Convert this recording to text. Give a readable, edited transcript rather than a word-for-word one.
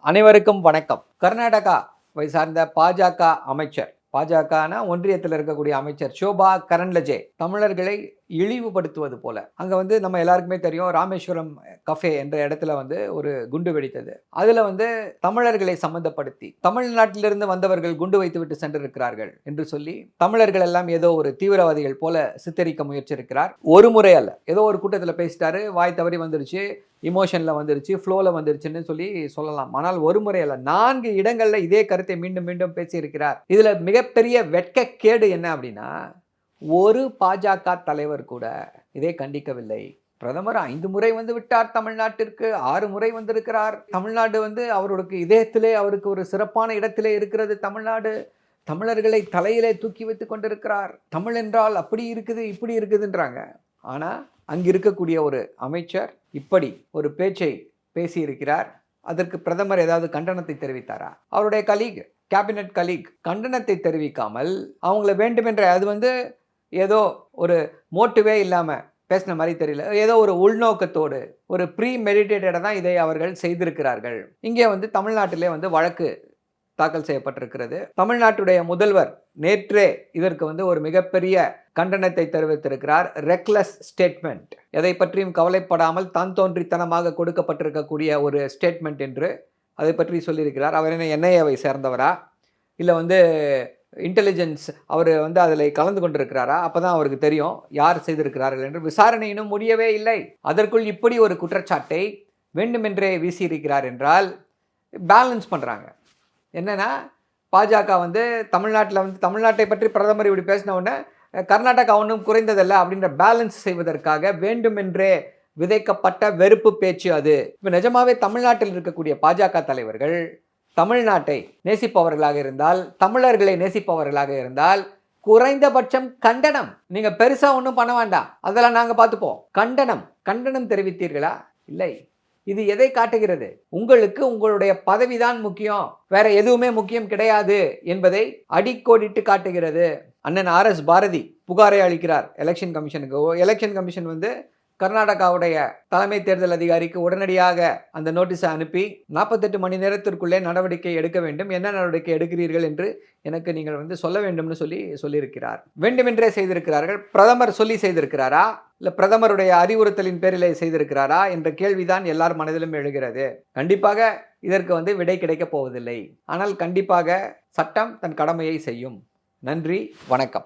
அனைவருக்கும் வணக்கம். கர்நாடகாவை சார்ந்த பாஜக அமைச்சர், பாஜகனா ஒன்றியத்தில் இருக்கக்கூடிய அமைச்சர் ஷோபா கரண்ட்லஜே தமிழர்களை இழிவுபடுத்துவது போல, அங்க வந்து நம்ம எல்லாருக்குமே தெரியும், ராமேஸ்வரம் கஃபே என்ற இடத்துல வந்து ஒரு குண்டு வெடித்தது. அதுல வந்து தமிழர்களை சம்பந்தப்படுத்தி தமிழ்நாட்டிலிருந்து வந்தவர்கள் குண்டு வைத்துவிட்டு சென்றிருக்கிறார்கள் என்று சொல்லி தமிழர்கள் எல்லாம் ஏதோ ஒரு தீவிரவாதிகள் போல சித்தரிக்க முயற்சிருக்கிறார். ஒரு முறை அல்ல, ஏதோ ஒரு கூட்டத்தில் பேசிட்டாரு, வாய் தவறி வந்துருச்சு, இமோஷன்ல வந்துருச்சு, ஃப்ளோல வந்துருச்சுன்னு சொல்லலாம். ஆனால் ஒரு முறை அல்ல, 4 இடங்கள்ல இதே கருத்தை மீண்டும் மீண்டும் பேசியிருக்கிறார். இதுல மிகப்பெரிய வெட்கக்கேடு என்ன அப்படின்னா, ஒரு பாஜக தலைவர் கூட இதை கண்டிக்கவில்லை. பிரதமர் 5 முறை வந்து விட்டார் தமிழ்நாட்டிற்கு, 6 முறை வந்திருக்கிறார். தமிழ்நாடு வந்து அவருக்கு இதயத்திலே, அவருக்கு ஒரு சிறப்பான இடத்திலே இருக்கிறது தமிழ்நாடு. தமிழர்களை தலையிலே தூக்கி வைத்துக் கொண்டிருக்கிறார். தமிழ் என்றால் அப்படி இருக்குது, இப்படி இருக்குதுன்றாங்க. ஆனா அங்கு இருக்கக்கூடிய ஒரு அமைச்சர் இப்படி ஒரு பேச்சை பேசியிருக்கிறார். அதற்கு பிரதமர் ஏதாவது கண்டனத்தை தெரிவித்தாரா? அவருடைய கலீக், கேபினட் கலீக் கண்டனத்தை தெரிவிக்காமல் அவங்கள வேண்டுமென்ற, அது வந்து ஏதோ ஒரு மோட்டிவே இல்லாமல் பேசின மாதிரி தெரியல, ஏதோ ஒரு உள்நோக்கத்தோடு ஒரு ப்ரீ மெடிடேட்டடாக தான் இதை அவர்கள் செய்திருக்கிறார்கள். இங்கே வந்து தமிழ்நாட்டிலே வந்து வழக்கு தாக்கல் செய்யப்பட்டிருக்கிறது. தமிழ்நாட்டுடைய முதல்வர் நேற்றே இதற்கு வந்து ஒரு மிகப்பெரிய கண்டனத்தை தெரிவித்திருக்கிறார். ரெக்லெஸ் ஸ்டேட்மெண்ட், எதை பற்றியும் கவலைப்படாமல் தான் தோன்றித்தனமாக கொடுக்கப்பட்டிருக்கக்கூடிய ஒரு ஸ்டேட்மெண்ட் என்று அதை பற்றி சொல்லியிருக்கிறார். அவர் என்ன என்ஐஏவை சேர்ந்தவரா, இல்லை வந்து இன்டெலிஜென்ஸ் அவர் வந்து அதில் கலந்து கொண்டிருக்கிறாரா? அப்போ தான் அவருக்கு தெரியும் யார் செய்திருக்கிறார்கள் என்று. விசாரணை இன்னும் முடியவே இல்லை, அதற்குள் இப்படி ஒரு குற்றச்சாட்டை வேண்டுமென்றே வீசியிருக்கிறார் என்றால் பேலன்ஸ் பண்ணுறாங்க. என்னன்னா, பாஜக வந்து தமிழ்நாட்டில் வந்து தமிழ்நாட்டை பற்றி பிரதமர் இப்படி பேசின உடனே கர்நாடகா ஒன்றும் குறைந்ததில்லை அப்படின்ற பேலன்ஸ் செய்வதற்காக வேண்டுமென்றே விதைக்கப்பட்ட வெறுப்பு பேச்சு அது. இப்போ நிஜமாவே தமிழ்நாட்டில் இருக்கக்கூடிய பாஜக தலைவர்கள் தமிழ்நாட்டை நேசிப்பவர்களாக இருந்தால், தமிழர்களை நேசிப்பவர்களாக இருந்தால், குறைந்தபட்சம் கண்டனம், நீங்க பெருசா ஒன்றும் பண்ண வேண்டாம், அதெல்லாம் நாங்கள் பார்த்துப்போம், கண்டனம் தெரிவித்தீர்களா? இல்லை. இது எதை காட்டுகிறது? உங்களுக்கு உங்களுடைய பதவிதான் முக்கியம், வேற எதுவுமே முக்கியம் கிடையாது என்பதை அடிக்கோடிட்டு காட்டுகிறது. அண்ணன் RS பாரதி புகாரை அளிக்கிறார் எலெக்ஷன் கமிஷனுக்கு. எலெக்ஷன் கமிஷன் வந்து கர்நாடகாவுடைய தலைமை தேர்தல் அதிகாரிக்கு உடனடியாக அந்த நோட்டீஸை அனுப்பி 48 மணி நேரத்திற்குள்ளே நடவடிக்கை எடுக்க வேண்டும், என்ன நடவடிக்கை எடுக்கிறீர்கள் என்று எனக்கு நீங்கள் வந்து சொல்ல வேண்டும்னு சொல்லியிருக்கிறார். வேண்டுமென்றே செய்திருக்கிறார்கள். பிரதமர் சொல்லி செய்திருக்கிறாரா, இல்லை பிரதமருடைய அறிவுறுத்தலின் பேரிலே செய்திருக்கிறாரா என்ற கேள்விதான் எல்லார் மனதிலும் எழுகிறது. கண்டிப்பாக இதற்கு வந்து விடை கிடைக்கப் போவதில்லை. ஆனால் கண்டிப்பாக சட்டம் தன் கடமையை செய்யும். நன்றி, வணக்கம்.